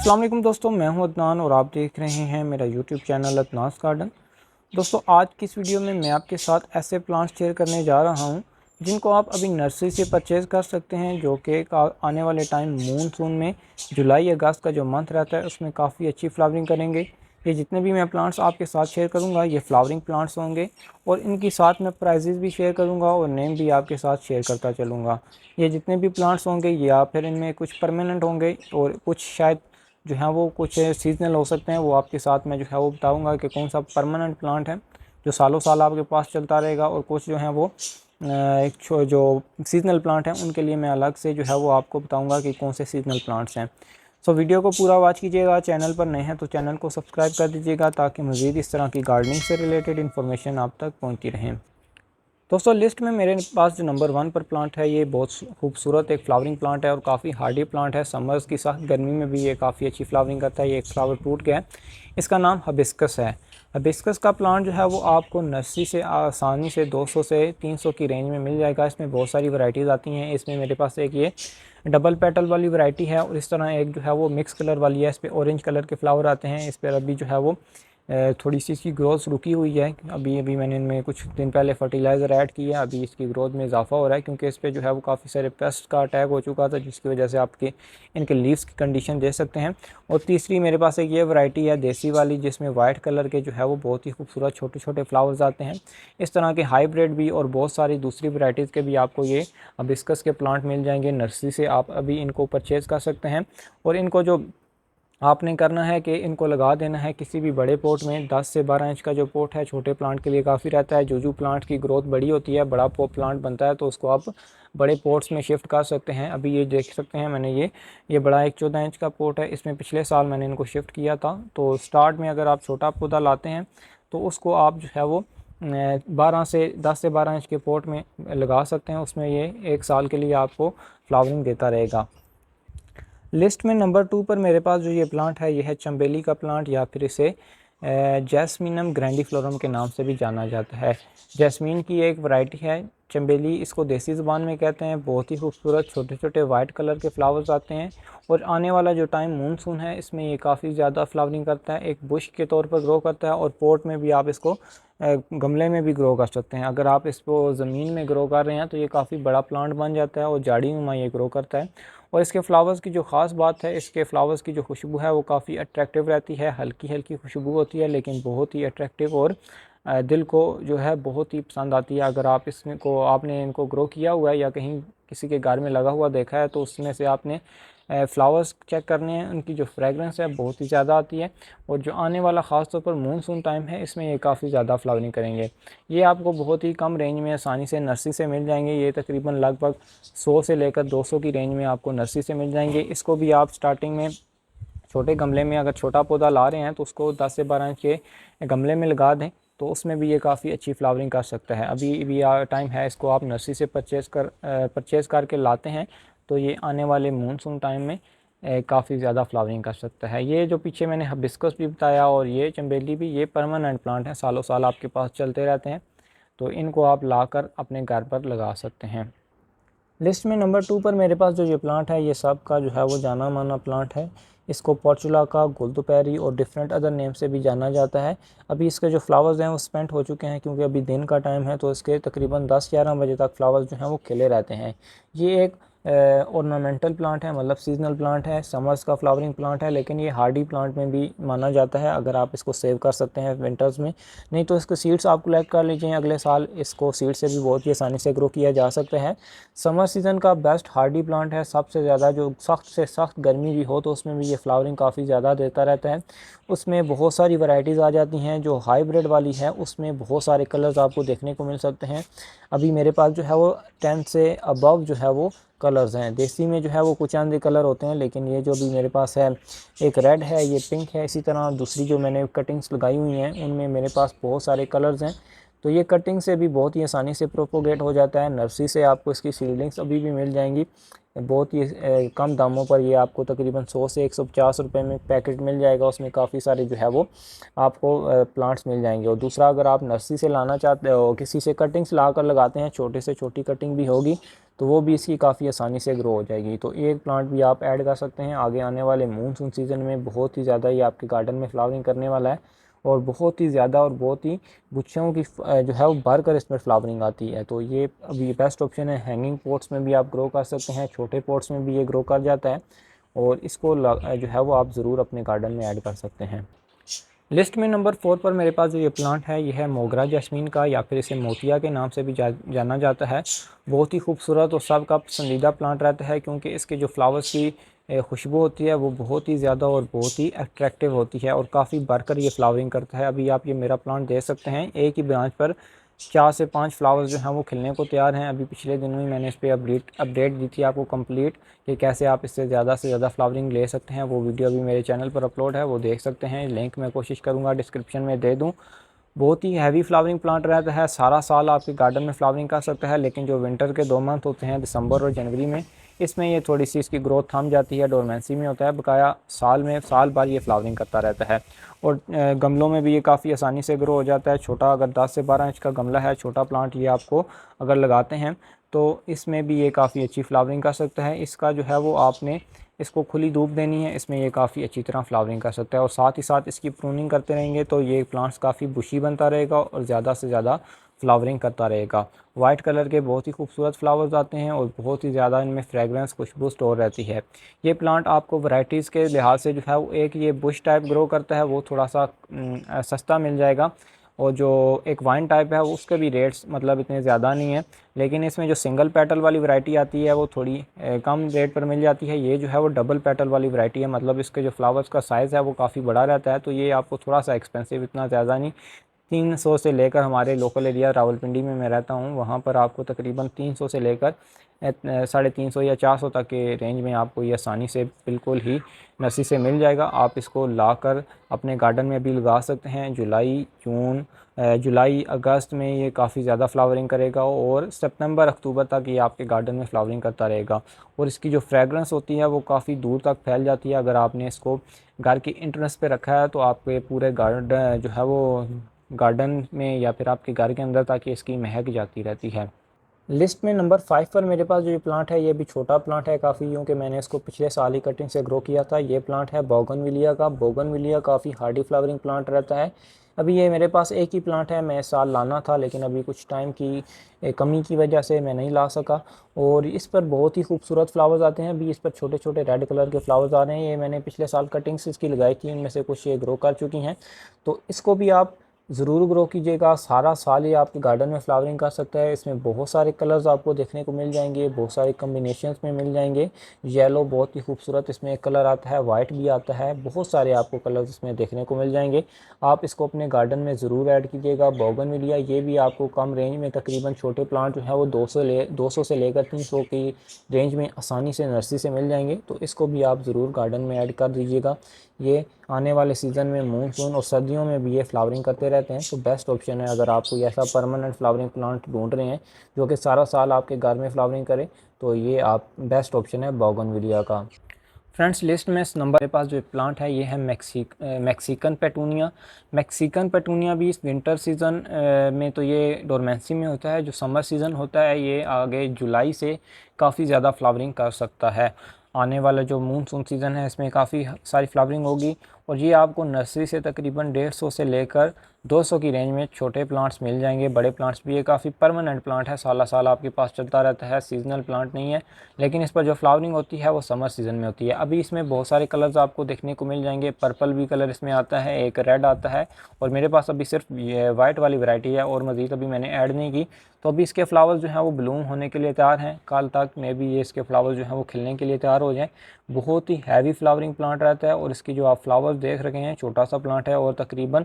अस्सलाम वालेकुम दोस्तों, मैं हूं अदनान और आप देख रहे हैं मेरा यूट्यूब चैनल अदनास गार्डन। दोस्तों, आज की इस वीडियो में मैं आपके साथ ऐसे प्लांट्स शेयर करने जा रहा हूं जिनको आप अभी नर्सरी से परचेज़ कर सकते हैं, जो कि आने वाले टाइम मूनसून में जुलाई अगस्त का जो मंथ रहता है उसमें काफ़ी अच्छी फ्लावरिंग करेंगे। ये जितने भी मैं प्लांट्स आपके साथ शेयर करूँगा ये फ्लावरिंग प्लांट्स होंगे और इनकी साथ में प्राइजेज़ भी शेयर करूँगा और नेम भी आपके साथ शेयर करता चलूँगा। ये जितने भी प्लांट्स होंगे या फिर इनमें कुछ परमानेंट होंगे और कुछ शायद जो है वो कुछ सीजनल हो सकते हैं। वो आपके साथ मैं जो है वो बताऊंगा कि कौन सा परमानेंट प्लांट है जो सालों साल आपके पास चलता रहेगा, और कुछ जो है वो जो सीजनल प्लांट हैं उनके लिए मैं अलग से जो है वो आपको बताऊंगा कि कौन से सीजनल प्लांट्स हैं। सो वीडियो को पूरा वॉच कीजिएगा। चैनल पर नए हैं तो चैनल को सब्सक्राइब कर दीजिएगा ताकि मज़ीद इस तरह की गार्डनिंग से रिलेटेड इन्फॉर्मेशन आप तक पहुँचती रहें। दोस्तों, लिस्ट में मेरे पास जो नंबर 1 पर प्लांट है ये बहुत खूबसूरत एक फ्लावरिंग प्लांट है और काफ़ी हार्डी प्लांट है। समर्स की साथ गर्मी में भी ये काफ़ी अच्छी फ्लावरिंग करता है। ये एक फ्लावर टूट गया है। इसका नाम हिबिस्कस है। हिबिस्कस का प्लांट जो है वो आपको नर्सरी से आसानी से 200 से 300 की रेंज में मिल जाएगा। इसमें बहुत सारी वैरायटीज़ आती हैं। इसमें मेरे पास एक ये डबल पेटल वाली वैरायटी है और इस तरह एक जो है वो मिक्स कलर वाली है। इस पर ऑरेंज कलर के फ्लावर आते हैं। इस पर अभी जो है वो थोड़ी सी इसकी ग्रोथ रुकी हुई है। अभी मैंने इनमें कुछ दिन पहले फर्टिलाइज़र ऐड किया, अभी इसकी ग्रोथ में इजाफा हो रहा है क्योंकि इस पे जो है वो काफ़ी सारे पेस्ट का अटैक हो चुका था, जिसकी वजह से आपके इनके लीव्स की कंडीशन देख सकते हैं। और तीसरी मेरे पास एक ये वैरायटी है देसी वाली, जिसमें वाइट कलर के जो है वो बहुत ही खूबसूरत छोटे छोटे फ्लावर्स आते हैं। इस तरह के हाइब्रिड भी और बहुत सारी दूसरी वैरायटीज़ के भी आपको ये हिबिस्कस के प्लांट मिल जाएंगे नर्सरी से। आप अभी इनको परचेज़ कर सकते हैं और इनको जो आपने करना है कि इनको लगा देना है किसी भी बड़े पॉट में। 10 से 12 इंच का जो पॉट है छोटे प्लांट के लिए काफ़ी रहता है। जो प्लांट की ग्रोथ बड़ी होती है, बड़ा प्लांट बनता है, तो उसको आप बड़े पॉट्स में शिफ्ट कर सकते हैं। अभी ये देख सकते हैं मैंने ये बड़ा एक 14 इंच का पॉट है। इसमें पिछले साल मैंने इनको शिफ्ट किया था। तो स्टार्ट में अगर आप छोटा पौधा लाते हैं तो उसको आप जो है वो 10 से 12 इंच के पॉट में लगा सकते हैं। उसमें ये 1 साल के लिए आपको फ्लावरिंग देता रहेगा। लिस्ट में नंबर 2 पर मेरे पास जो ये प्लांट है ये है चंबेली का प्लांट, या फिर इसे जैस्मीनम ग्रैंडीफ्लोरम के नाम से भी जाना जाता है। जैस्मीन की एक वैरायटी है। चंबेली इसको देसी ज़ुबान में कहते हैं। बहुत ही खूबसूरत छोटे छोटे वाइट कलर के फ्लावर्स आते हैं और आने वाला जो टाइम मूनसून है इसमें ये काफ़ी ज़्यादा फ्लावरिंग करता है। एक बुश के तौर पर ग्रो करता है और पॉट में भी आप इसको गमले में भी ग्रो कर सकते हैं। अगर आप इसको ज़मीन में ग्रो कर रहे हैं तो ये काफ़ी बड़ा प्लांट बन जाता है और झाड़ी नुमा ये ग्रो करता है। और इसके फ्लावर्स की जो ख़ास बात है, इसके फ्लावर्स की जो खुशबू है वो काफ़ी अट्रैक्टिव रहती है। हल्की हल्की खुशबू होती है लेकिन बहुत ही अट्रैक्टिव और दिल को जो है बहुत ही पसंद आती है। अगर आप इसमें को आपने इनको ग्रो किया हुआ है या कहीं किसी के घर में लगा हुआ देखा है तो उसमें से आपने फ्लावर्स चेक करने हैं। उनकी जो फ्रेगरेंस है बहुत ही ज़्यादा आती है और जो आने वाला ख़ास तौर पर मूनसून टाइम है इसमें ये काफ़ी ज़्यादा फ्लावरिंग करेंगे। ये आपको बहुत ही कम रेंज में आसानी से नर्सरी से मिल जाएंगे। ये तकरीबन लगभग 100 से लेकर 200 की रेंज में आपको नर्सरी से मिल जाएंगे। इसको भी आप स्टार्टिंग में छोटे गमले में अगर छोटा पौधा ला रहे हैं तो उसको 10 से 12 इंच के गमले में लगा दें तो उसमें भी ये काफ़ी अच्छी फ्लावरिंग कर सकता है। अभी भी टाइम है, इसको आप नर्सरी से परचेज़ करके लाते हैं तो ये आने वाले मूनसून टाइम में काफ़ी ज़्यादा फ्लावरिंग कर सकता है। ये जो पीछे मैंने हिबिस्कस भी बताया और ये चंबेली भी, ये परमानेंट प्लांट हैं, सालों साल आपके पास चलते रहते हैं, तो इनको आप लाकर अपने घर पर लगा सकते हैं। लिस्ट में नंबर 2 पर मेरे पास जो ये प्लांट है ये सब का जो है वो जाना माना प्लांट है। इसको पोर्चुला का, गुलदुपहरी और डिफरेंट अदर नेम से भी जाना जाता है। अभी इसके जो फ्लावर्स हैं वो स्पेंट हो चुके हैं क्योंकि अभी दिन का टाइम है, तो इसके तकरीबन 10-11 बजे तक फ्लावर्स जो हैं वो खिले रहते हैं। ये एक ऑर्नामेंटल प्लांट है, मतलब सीजनल प्लांट है, समर्स का फ्लावरिंग प्लांट है, लेकिन ये हार्डी प्लांट में भी माना जाता है अगर आप इसको सेव कर सकते हैं विंटर्स में। नहीं तो इसके सीड्स आप कलेक्ट कर लीजिए, अगले साल इसको सीड से भी बहुत ही आसानी से ग्रो किया जा सकता है। समर सीज़न का बेस्ट हार्डी प्लांट है। सबसे ज़्यादा जो सख्त से सख्त गर्मी भी हो तो उसमें भी ये फ्लावरिंग काफ़ी ज़्यादा देता रहता है। उसमें बहुत सारी वैरायटीज़ आ जाती हैं। जो हाइब्रिड वाली है उसमें बहुत सारे कलर्स आपको देखने को मिल सकते हैं। अभी मेरे पास जो है वो 10 से अबव जो है वो कलर्स हैं। देसी में जो है वो कुछ अंदर कलर होते हैं, लेकिन ये जो भी मेरे पास है एक रेड है, ये पिंक है, इसी तरह दूसरी जो मैंने कटिंग्स लगाई हुई हैं उनमें मेरे पास बहुत सारे कलर्स हैं। तो ये कटिंग से भी बहुत ही आसानी से प्रोपोगेट हो जाता है। नर्सरी से आपको इसकी सीडलिंग्स अभी भी मिल जाएंगी। बहुत ही कम दामों पर ये आपको तकरीबन 100 से 150 रुपये में पैकेट मिल जाएगा। उसमें काफ़ी सारे जो है वो आपको प्लांट्स मिल जाएंगे। और दूसरा, अगर आप नर्सरी से लाना चाहते हो, किसी से कटिंग्स ला कर लगाते हैं, छोटे से छोटी कटिंग भी होगी तो वो भी इसकी काफ़ी आसानी से ग्रो हो जाएगी। तो एक प्लांट भी आप ऐड कर सकते हैं। आगे आने वाले मानसून सीज़न में बहुत ही ज़्यादा ये आपके गार्डन में फ्लावरिंग करने वाला है और बहुत ही ज़्यादा और बहुत ही गुच्छों की जो है वो भर कर इसमें फ्लावरिंग आती है। तो ये अभी बेस्ट ऑप्शन है। हैंगिंग पॉट्स में भी आप ग्रो कर सकते हैं, छोटे पॉट्स में भी ये ग्रो कर जाता है और इसको जो है वो आप ज़रूर अपने गार्डन में ऐड कर सकते हैं। लिस्ट में नंबर 4 पर मेरे पास जो ये प्लांट है ये है मोगरा जैस्मीन का, या फिर इसे मोतिया के नाम से भी जाना जाता है। बहुत ही खूबसूरत और सबका पसंदीदा प्लांट रहता है, क्योंकि इसके जो फ्लावर्स की खुशबू होती है वो बहुत ही ज़्यादा और बहुत ही अट्रैक्टिव होती है और काफ़ी बढ़कर ये फ्लावरिंग करता है। अभी आप ये मेरा प्लांट देख सकते हैं, एक ही ब्रांच पर 4 से 5 फ्लावर्स जो हैं वो खिलने को तैयार हैं। अभी पिछले दिनों ही मैंने इस पर अपडेट दी थी आपको कंप्लीट, कि कैसे आप इससे ज़्यादा से ज़्यादा फ्लावरिंग ले सकते हैं। वो वीडियो अभी मेरे चैनल पर अपलोड है, वो देख सकते हैं। लिंक मैं कोशिश करूँगा डिस्क्रिप्शन में दे दूँ। बहुत ही हैवी फ्लावरिंग प्लांट रहता है, सारा साल आपके गार्डन में फ्लावरिंग कर सकता है। लेकिन जो विंटर के 2 मंथ होते हैं, दिसंबर और जनवरी में, इसमें ये थोड़ी सी इसकी ग्रोथ थम जाती है, डोरमेंसी में होता है। बकाया साल भर ये फ्लावरिंग करता रहता है। और गमलों में भी ये काफ़ी आसानी से ग्रो हो जाता है। छोटा, अगर 10 से 12 इंच का गमला है, छोटा प्लांट ये आपको अगर लगाते हैं तो इसमें भी ये काफ़ी अच्छी फ्लावरिंग कर सकता है। इसका जो है वो आपने इसको खुली धूप देनी है, इसमें ये काफ़ी अच्छी तरह फ्लावरिंग कर सकता है। और साथ ही साथ इसकी प्रूनिंग करते रहेंगे तो ये प्लांट्स काफ़ी बुशी बनता रहेगा और ज़्यादा से ज़्यादा फ्लावरिंग करता रहेगा। वाइट कलर के बहुत ही खूबसूरत फ्लावर्स आते हैं और बहुत ही ज़्यादा इनमें फ्रेगरेंस, खुशबू स्टोर रहती है। ये प्लांट आपको वैरायटीज़ के लिहाज से जो है वो, एक ये बुश टाइप ग्रो करता है, वो थोड़ा सा सस्ता मिल जाएगा। और जो एक वाइन टाइप है उसके भी रेट्स मतलब इतने ज़्यादा नहीं है। लेकिन इसमें जो सिंगल पेटल वाली वैरायटी आती है वो थोड़ी कम रेट पर मिल जाती है। ये जो है वो डबल पेटल वाली वैरायटी है, मतलब इसके जो फ्लावर्स का साइज़ है वो काफ़ी बड़ा रहता है। तो ये आपको थोड़ा सा एक्सपेंसिव, इतना ज़्यादा नहीं, 300 से लेकर, हमारे लोकल एरिया रावलपिंडी में मैं रहता हूँ, वहाँ पर आपको तकरीबन 300 से लेकर 350 या 400 तक के रेंज में आपको ये आसानी से बिल्कुल ही नर्सरी से मिल जाएगा। आप इसको लाकर अपने गार्डन में भी लगा सकते हैं। जुलाई अगस्त में ये काफ़ी ज़्यादा फ्लावरिंग करेगा और सितंबर अक्टूबर तक ये आपके गार्डन में फ्लावरिंग करता रहेगा। और इसकी जो फ्रेगरेंस होती है वो काफ़ी दूर तक फैल जाती है। अगर आपने इसको घर की एंट्रेंस पे रखा है तो आपके पूरे गार्डन जो है वो गार्डन में या फिर आपके घर के अंदर तक इसकी महक जाती रहती है। लिस्ट में नंबर 5 पर मेरे पास जो ये प्लांट है ये भी छोटा प्लांट है काफ़ी, क्योंकि मैंने इसको पिछले साल ही कटिंग से ग्रो किया था। ये प्लांट है बोगनविलिया का। बोगनविलिया काफ़ी हार्डी फ्लावरिंग प्लांट रहता है। अभी ये मेरे पास एक ही प्लांट है, मैं इस साल लाना था लेकिन अभी कुछ टाइम की कमी की वजह से मैं नहीं ला सका। और इस पर बहुत ही खूबसूरत फ्लावर्स आते हैं। अभी इस पर छोटे छोटे रेड कलर के फ्लावर्स आ रहे हैं। ये मैंने पिछले साल कटिंग्स इसकी लगाई थी, इनमें से कुछ ये ग्रो कर चुकी हैं। तो इसको भी आप ज़रूर ग्रो कीजिएगा, सारा साल ही आपके गार्डन में फ्लावरिंग कर सकता है। इसमें बहुत सारे कलर्स आपको देखने को मिल जाएंगे, बहुत सारे कम्बिनेशंस में मिल जाएंगे। येलो बहुत ही खूबसूरत इसमें एक कलर आता है, वाइट भी आता है, बहुत सारे आपको कलर्स इसमें देखने को मिल जाएंगे। आप इसको अपने गार्डन में ज़रूर ऐड कीजिएगा। बोगनविलिया ये भी आपको कम रेंज में, तकरीबन छोटे प्लांट जो है वो 200 से लेकर 300 की रेंज में आसानी से नर्सरी से मिल जाएंगे। तो इसको भी आप ज़रूर गार्डन में ऐड कर दीजिएगा। ये आने वाले सीज़न में मानसून और सर्दियों में भी ये फ्लावरिंग करते रहते हैं, तो बेस्ट ऑप्शन है। अगर आप कोई ऐसा परमानेंट फ्लावरिंग प्लांट ढूंढ रहे हैं जो कि सारा साल आपके घर में फ्लावरिंग करे, तो ये आप बेस्ट ऑप्शन है बोगनविलिया का। फ्रेंड्स, लिस्ट में इस नंबर के पास जो प्लांट है ये है मैक्सिकन पेटूनिया। मैक्सिकन पेटूनिया भी इस विंटर सीज़न में तो ये डोरमेंसी में होता है। जो समर सीज़न होता है ये आगे जुलाई से काफ़ी ज़्यादा फ्लावरिंग कर सकता है। आने वाला जो मानसून सीज़न है इसमें काफ़ी सारी फ्लावरिंग होगी। और ये आपको नर्सरी से तकरीबन 150 से लेकर 200 की रेंज में छोटे प्लांट्स मिल जाएंगे। बड़े प्लांट्स भी, ये काफ़ी परमानेंट प्लांट है, साला साल आपके पास चलता रहता है, सीजनल प्लांट नहीं है। लेकिन इस पर जो फ्लावरिंग होती है वो समर सीज़न में होती है। अभी इसमें बहुत सारे कलर्स आपको देखने को मिल जाएंगे। पर्पल भी कलर इसमें आता है, एक रेड आता है, और मेरे पास अभी सिर्फ ये वाइट वाली वैरायटी है और मज़ीद अभी मैंने ऐड नहीं की। तो अभी इसके फ्लावर्स जो हैं वो ब्लूम होने के लिए तैयार हैं। कल तक में भी ये इसके फ्लावर्स जो हैं वो खिलने के लिए तैयार हो जाएँ। बहुत ही हैवी फ्लावरिंग प्लांट रहता है और इसकी जो आप फ्लावर्स देख रहे हैं, छोटा सा प्लांट है और तकरीबन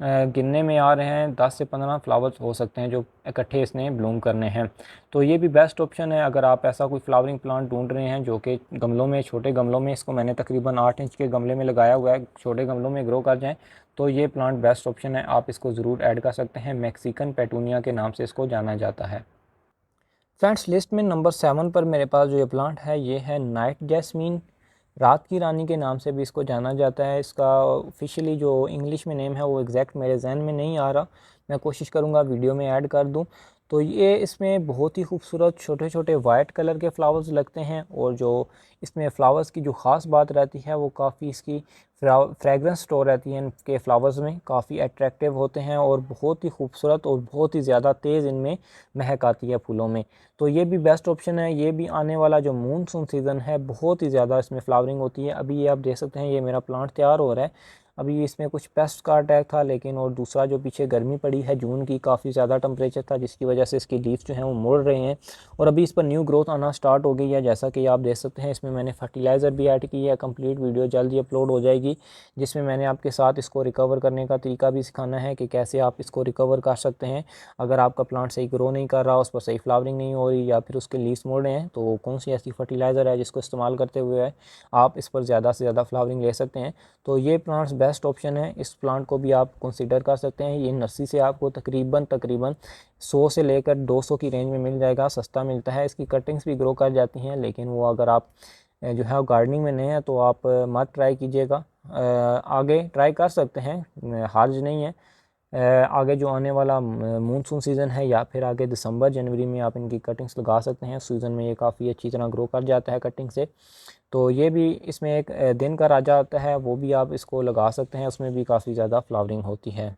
गिनने में आ रहे हैं 10 से 15 फ्लावर्स हो सकते हैं जो इकट्ठे इसने ब्लूम करने हैं। तो ये भी बेस्ट ऑप्शन है अगर आप ऐसा कोई फ्लावरिंग प्लांट ढूंढ रहे हैं जो कि गमलों में, छोटे गमलों में, इसको मैंने तकरीबन 8 इंच के गमले में लगाया हुआ है, छोटे गमलों में ग्रो कर जाएँ तो ये प्लांट बेस्ट ऑप्शन है। आप इसको ज़रूर ऐड कर सकते हैं। मैक्सिकन पेटूनिया के नाम से इसको जाना जाता है। फ्रेंड्स लिस्ट में नंबर 7 पर मेरे पास जो ये प्लांट है ये है नाइट जैस्मीन, रात की रानी के नाम से भी इसको जाना जाता है। इसका ऑफिशियली जो इंग्लिश में नेम है वो एग्जैक्ट मेरे जहन में नहीं आ रहा, मैं कोशिश करूँगा वीडियो में ऐड कर दूँ। तो ये इसमें बहुत ही खूबसूरत छोटे छोटे वाइट कलर के फ्लावर्स लगते हैं, और जो इसमें फ़्लावर्स की जो ख़ास बात रहती है वो काफ़ी इसकी फ्रेगरेंस स्टोर रहती है इनके फ्लावर्स में, काफ़ी अट्रैक्टिव होते हैं और बहुत ही खूबसूरत और बहुत ही ज़्यादा तेज़ इनमें महक आती है फूलों में। तो ये भी बेस्ट ऑप्शन है। ये भी आने वाला जो मूनसून सीज़न है बहुत ही ज़्यादा इसमें फ्लावरिंग होती है। अभी ये आप देख सकते हैं ये मेरा प्लांट तैयार हो रहा है। अभी इसमें कुछ पेस्ट का अटैक था, लेकिन और दूसरा जो पीछे गर्मी पड़ी है जून की, काफ़ी ज़्यादा टेम्परेचर था जिसकी वजह से इसकी लीव्स जो हैं वो मुड़ रहे हैं, और अभी इस पर न्यू ग्रोथ आना स्टार्ट हो गई है। जैसा कि आप देख सकते हैं इसमें मैंने फर्टिलाइज़र भी ऐड की है। कंप्लीट वीडियो जल्द ही अपलोड हो जाएगी जिसमें मैंने आपके साथ इसको रिकवर करने का तरीका भी सिखाना है कि कैसे आप इसको रिकवर कर सकते हैं। अगर आपका प्लांट सही ग्रो नहीं कर रहा, उस पर सही फ्लावरिंग नहीं हो रही या फिर उसके लीव्स मुड़ रहे हैं, तो कौन सी ऐसी फर्टिलाइज़र है जिसको इस्तेमाल करते हुए आप इस पर ज़्यादा से ज़्यादा फ्लावरिंग ले सकते हैं। तो ये प्लांट्स बेस्ट ऑप्शन है। इस प्लांट को भी आप कंसीडर कर सकते हैं। ये नर्सरी से आपको तकरीबन 100 से लेकर 200 की रेंज में मिल जाएगा, सस्ता मिलता है। इसकी कटिंग्स भी ग्रो कर जाती हैं, लेकिन वो अगर आप जो है गार्डनिंग में नए हैं तो आप मत ट्राई कीजिएगा। आगे ट्राई कर सकते हैं, हार्ज नहीं है। आगे जो आने वाला मूनसून सीज़न है या फिर आगे दिसंबर जनवरी में आप इनकी कटिंग्स लगा सकते हैं। सीज़न में ये काफ़ी अच्छी तरह ग्रो कर जाता है कटिंग से। तो ये भी इसमें एक दिन का राजा आता है, वो भी आप इसको लगा सकते हैं, उसमें भी काफ़ी ज़्यादा फ्लावरिंग होती है।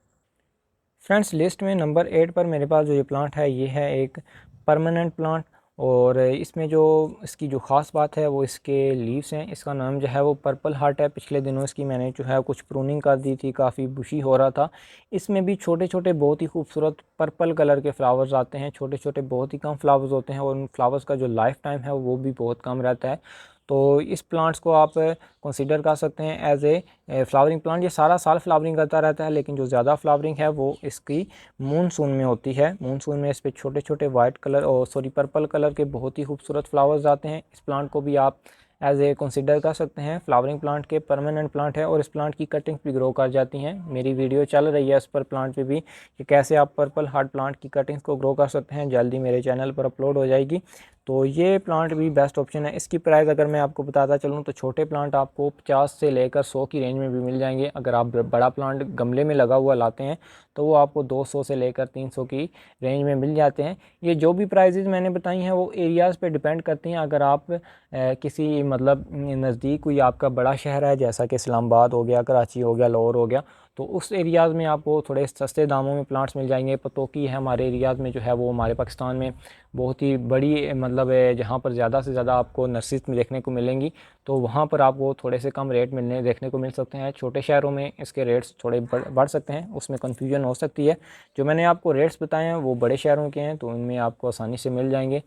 फ्रेंड्स लिस्ट में नंबर 8 पर मेरे पास जो ये प्लांट है ये है एक परमानेंट प्लांट, और इसमें जो इसकी जो ख़ास बात है वो इसके लीव्स हैं। इसका नाम जो है वो पर्पल हार्ट है। पिछले दिनों इसकी मैंने जो है कुछ प्रूनिंग कर दी थी, काफ़ी बुशी हो रहा था। इसमें भी छोटे छोटे बहुत ही खूबसूरत पर्पल कलर के फ्लावर्स आते हैं। छोटे छोटे बहुत ही कम फ्लावर्स होते हैं और उन फ्लावर्स का जो लाइफ टाइम है वो भी बहुत कम रहता है। तो इस प्लांट्स को आप कंसीडर कर सकते हैं एज ए फ्लावरिंग प्लांट। ये सारा साल फ्लावरिंग करता रहता है, लेकिन जो ज़्यादा फ्लावरिंग है वो इसकी मूनसून में होती है। मूनसून में इस पर छोटे छोटे वाइट कलर और पर्पल कलर के बहुत ही खूबसूरत फ्लावर्स आते हैं। इस प्लांट को भी आप एज ए कंसीडर कर सकते हैं। फ्लावरिंग प्लांट के परमानेंट प्लांट है और इस प्लांट की कटिंग भी ग्रो कर जाती हैं। मेरी वीडियो चल रही है इस पर प्लांट पे भी कि कैसे आप पर्पल हार्ट प्लांट की कटिंग्स को ग्रो कर सकते हैं, जल्दी मेरे चैनल पर अपलोड हो जाएगी। तो ये प्लांट भी बेस्ट ऑप्शन है। इसकी प्राइस अगर मैं आपको बताता चलूँ तो छोटे प्लांट आपको 50 से लेकर 100 की रेंज में भी मिल जाएंगे। अगर आप बड़ा प्लांट गमले में लगा हुआ लाते हैं तो वो आपको 200 से लेकर 300 की रेंज में मिल जाते हैं। ये जो भी प्राइजेज़ मैंने बताई हैं वो एरियाज़ पे डिपेंड करती हैं। अगर आप किसी मतलब नज़दीक कोई आपका बड़ा शहर है जैसा कि इस्लामाबाद हो गया, कराची हो गया, लाहौर हो गया, तो उस एरियाज़ में आपको थोड़े सस्ते दामों में प्लांट्स मिल जाएंगे। पतोकी है हमारे एरियाज़ में जो है वो हमारे पाकिस्तान में बहुत ही बड़ी मतलब जहाँ पर ज़्यादा से ज़्यादा आपको नर्सरीज में देखने को मिलेंगी, तो वहाँ पर आपको थोड़े से कम रेट मिलने देखने को मिल सकते हैं। छोटे शहरों में इसके रेट्स थोड़े बढ़ सकते हैं, उसमें कन्फ्यूजन हो सकती है। जो मैंने आपको रेट्स बताए हैं वो बड़े शहरों के हैं, तो उनमें आपको आसानी से मिल जाएंगे।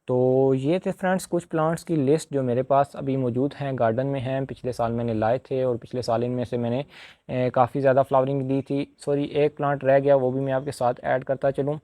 तो ये थे फ्रेंड्स कुछ प्लांट्स की लिस्ट जो मेरे पास अभी मौजूद हैं, गार्डन में हैं। पिछले साल मैंने लाए थे और पिछले साल इनमें से मैंने काफ़ी ज़्यादा फ्लावरिंग दी थी। सॉरी, एक प्लांट रह गया, वो भी मैं आपके साथ ऐड करता चलूँ।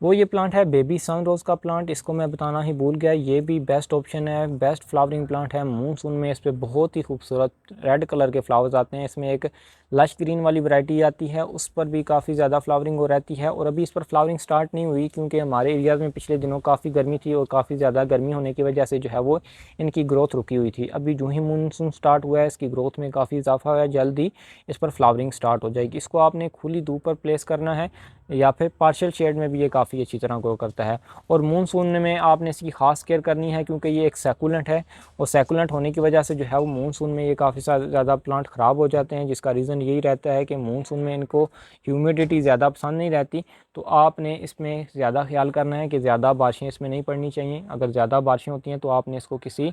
वो ये प्लांट है बेबी सनरोज़ का प्लांट। इसको मैं बताना ही भूल गया, ये भी बेस्ट ऑप्शन है, बेस्ट फ्लावरिंग प्लांट है। मूनसून में इस पर बहुत ही खूबसूरत रेड कलर के फ्लावर्स आते हैं। इसमें एक लश ग्रीन वाली वैरायटी आती है, उस पर भी काफ़ी ज़्यादा फ्लावरिंग हो रहती है, और अभी इस पर फ्लावरिंग स्टार्ट नहीं हुई क्योंकि हमारे एरियाज़ में पिछले दिनों काफ़ी गर्मी थी और काफ़ी ज़्यादा गर्मी होने की वजह से जो है वो इनकी ग्रोथ रुकी हुई थी। अभी जो ही मूनसून स्टार्ट हुआ है इसकी ग्रोथ में काफ़ी इजाफा हुआ है, जल्दी इस पर फ्लावरिंग स्टार्ट हो जाएगी। इसको आपने खुली धूप पर प्लेस करना है या फिर पार्शियल शेड में भी ये काफ़ी अच्छी तरह ग्रो करता है। और मूनसून में आपने इसकी खास केयर करनी है क्योंकि ये एक सैकुलेंट है, और सैकुलेंट होने की वजह से जो है वो मूनसून में ये काफ़ी ज़्यादा प्लांट ख़राब हो जाते हैं, जिसका रीज़न यही रहता है कि मूनसून में इनको ह्यूमिडिटी ज़्यादा पसंद नहीं रहती। तो आपने इसमें ज़्यादा ख्याल करना है कि ज़्यादा बारिशें इसमें नहीं पड़नी चाहिए। अगर ज़्यादा बारिशें होती हैं तो आपने इसको किसी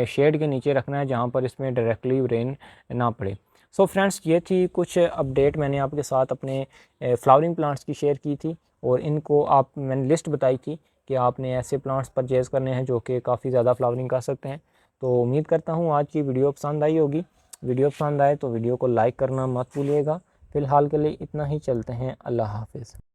शेड के नीचे रखना है जहाँ पर इसमें डायरेक्टली रेन ना पड़े। सो फ्रेंड्स, ये थी कुछ अपडेट मैंने आपके साथ अपने फ्लावरिंग प्लांट्स की शेयर की थी, और इनको आप मैंने लिस्ट बताई थी कि आपने ऐसे प्लांट्स परचेज़ करने हैं जो कि काफ़ी ज़्यादा फ्लावरिंग कर सकते हैं। तो उम्मीद करता हूँ आज की वीडियो पसंद आई होगी। वीडियो पसंद आए तो वीडियो को लाइक करना मत भूलिएगा। फ़िलहाल के लिए इतना ही, चलते हैं, अल्लाह हाफ़िज़।